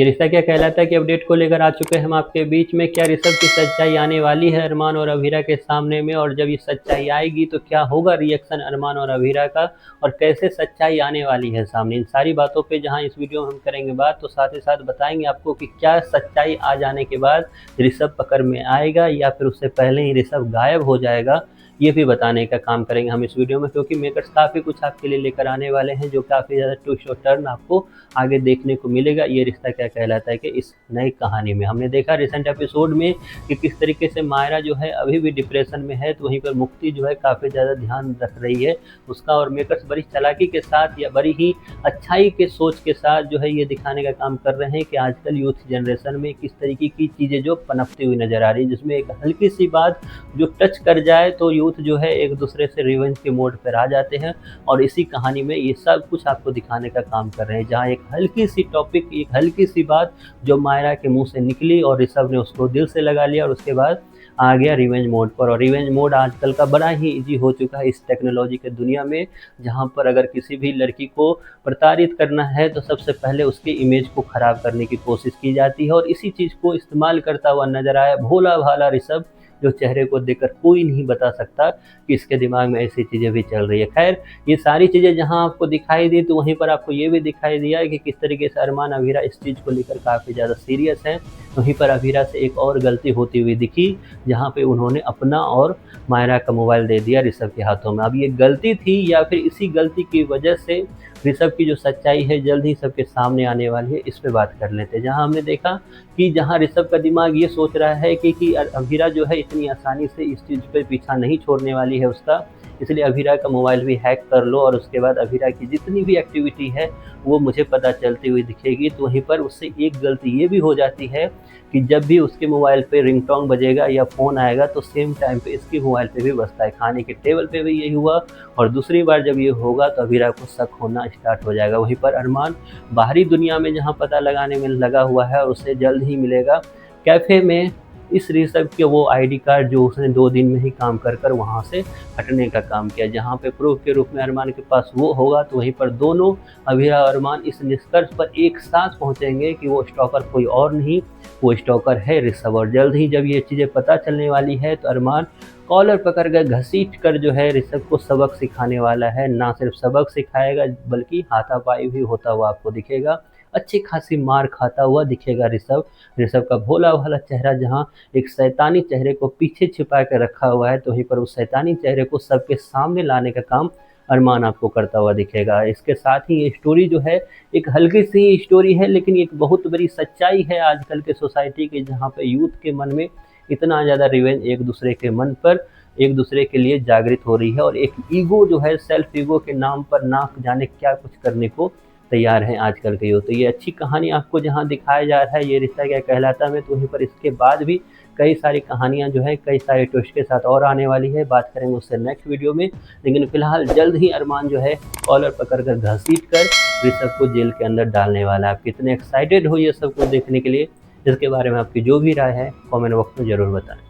ये रिश्ता क्या कहलाता है कि अपडेट को लेकर आ चुके हैं हम आपके बीच में। क्या ऋषभ की सच्चाई आने वाली है अरमान और अभीरा के सामने में, और जब ये सच्चाई आएगी तो क्या होगा रिएक्शन अरमान और अभीरा का, और कैसे सच्चाई आने वाली है सामने, इन सारी बातों पे जहां इस वीडियो में हम करेंगे बात, तो साथ ही साथ बताएंगे आपको कि क्या सच्चाई आ जाने के बाद ऋषभ पकड़ में आएगा या फिर उससे पहले ही ऋषभ गायब हो जाएगा, ये भी बताने का काम करेंगे हम इस वीडियो में। क्योंकि मेकर्स काफ़ी कुछ आपके लिए लेकर आने वाले हैं जो काफ़ी ज़्यादा ट्विस्ट और टर्न आपको आगे देखने को मिलेगा ये रिश्ता क्या कहलाता है कि इस नई कहानी में। हमने देखा रिसेंट एपिसोड में कि किस तरीके से मायरा जो है अभी भी डिप्रेशन में है, तो वहीं पर मुक्ति जो है काफ़ी ज़्यादा ध्यान रख रही है उसका, और मेकर्स बड़ी चालाकी के साथ या बड़ी ही अच्छाई के सोच के साथ जो है ये दिखाने का काम कर रहे हैं कि आजकल यूथ जनरेशन में किस तरीके की चीज़ें जो पनपती हुई नज़र आ रही है, जिसमें एक हल्की सी बात जो टच कर जाए तो यूथ जो है एक दूसरे से रिवेंज के मोड पर आ जाते हैं। और इसी कहानी में ये सब कुछ आपको दिखाने का काम कर रहे हैं, जहाँ एक हल्की सी टॉपिक, एक हल्की सी बात जो मायरा के मुंह से निकली और ऋषभ ने उसको दिल से लगा लिया, और उसके बाद आ गया रिवेंज मोड पर। और रिवेंज मोड आजकल का बड़ा ही इजी हो चुका है इस टेक्नोलॉजी के दुनिया में, जहाँ पर अगर किसी भी लड़की को प्रताड़ित करना है तो सबसे पहले उसके इमेज को ख़राब करने की कोशिश की जाती है। और इसी चीज़ को इस्तेमाल करता हुआ नजर आया भोला भाला ऋषभ, जो चेहरे को देखकर कोई नहीं बता सकता कि इसके दिमाग में ऐसी चीज़ें भी चल रही है। खैर, ये सारी चीज़ें जहां आपको दिखाई दी तो वहीं पर आपको ये भी दिखाई दिया कि किस तरीके से अरमान अभीरा इस चीज़ को लेकर काफ़ी ज़्यादा सीरियस हैं। वहीं पर अभीरा से एक और गलती होती हुई दिखी, जहाँ पे उन्होंने अपना और मायरा का मोबाइल दे दिया ऋषभ के हाथों में। अब ये गलती थी या फिर इसी गलती की वजह से ऋषभ की जो सच्चाई है जल्द ही सबके सामने आने वाली है, इस पे बात कर लेते हैं। जहाँ हमने देखा कि जहाँ ऋषभ का दिमाग ये सोच रहा है कि अभीरा जो है इतनी आसानी से इस चीज़ पे पीछा नहीं छोड़ने वाली है उसका, इसलिए अभीरा का मोबाइल भी हैक कर लो और उसके बाद अभीरा की जितनी भी एक्टिविटी है वो मुझे पता चलती हुई दिखेगी। तो वहीं पर उससे एक गलती ये भी हो जाती है कि जब भी उसके मोबाइल पे रिंगटोन बजेगा या फ़ोन आएगा तो सेम टाइम पे इसके मोबाइल पे भी बजता है। खाने के टेबल पे भी यही हुआ, और दूसरी बार जब ये होगा तो अभीरा को शक होना स्टार्ट हो जाएगा। वहीं पर अरमान बाहरी दुनिया में जहाँ पता लगाने में लगा हुआ है, और उसे जल्द ही मिलेगा कैफ़े में इस ऋषभ के वो आईडी कार्ड जो उसने 2 दिन में ही काम कर कर वहाँ से हटने का काम किया, जहाँ पे प्रूफ के रूप में अरमान के पास वो होगा। तो वहीं पर दोनों अभीरा और अरमान इस निष्कर्ष पर एक साथ पहुँचेंगे कि वो स्टॉकर कोई और नहीं, वो स्टॉकर है ऋषभ। और जल्द ही जब ये चीज़ें पता चलने वाली है तो अरमान कॉलर पकड़ कर घसीट कर जो है ऋषभ को सबक सिखाने वाला है। ना सिर्फ सबक सिखाएगा बल्कि हाथापाई भी होता हुआ आपको दिखेगा, अच्छी खासी मार खाता हुआ दिखेगा ऋषभ। ऋषभ का भोला भाला चेहरा जहाँ एक शैतानी चेहरे को पीछे छिपा कर रखा हुआ है, तो वहीं पर उस शैतानी चेहरे को सबके सामने लाने का काम अरमान आपको करता हुआ दिखेगा। इसके साथ ही ये स्टोरी जो है एक हल्की सी स्टोरी है, लेकिन एक बहुत बड़ी सच्चाई है आजकल के सोसाइटी की, जहाँ पे यूथ के मन में इतना ज़्यादा रिवेंज एक दूसरे के मन पर एक दूसरे के लिए जागृत हो रही है, और एक ईगो जो है सेल्फ ईगो के नाम पर ना जाने क्या कुछ करने को तैयार हैं आजकल के यूथ। तो ये अच्छी कहानी आपको जहाँ दिखाया जा रहा है ये रिश्ता क्या कहलाता है, तो वहीं पर इसके बाद भी कई सारी कहानियाँ जो है कई सारे ट्विस्ट के साथ और आने वाली है, बात करेंगे उससे नेक्स्ट वीडियो में। लेकिन फिलहाल जल्द ही अरमान जो है कॉलर पकड़ कर घसीट कर ऋषभ को जेल के अंदर डालने वाला है। आप कितने एक्साइटेड हो ये सब कुछ देखने के लिए, इसके बारे में आपकी जो भी राय है कमेंट बॉक्स में ज़रूर बताएं।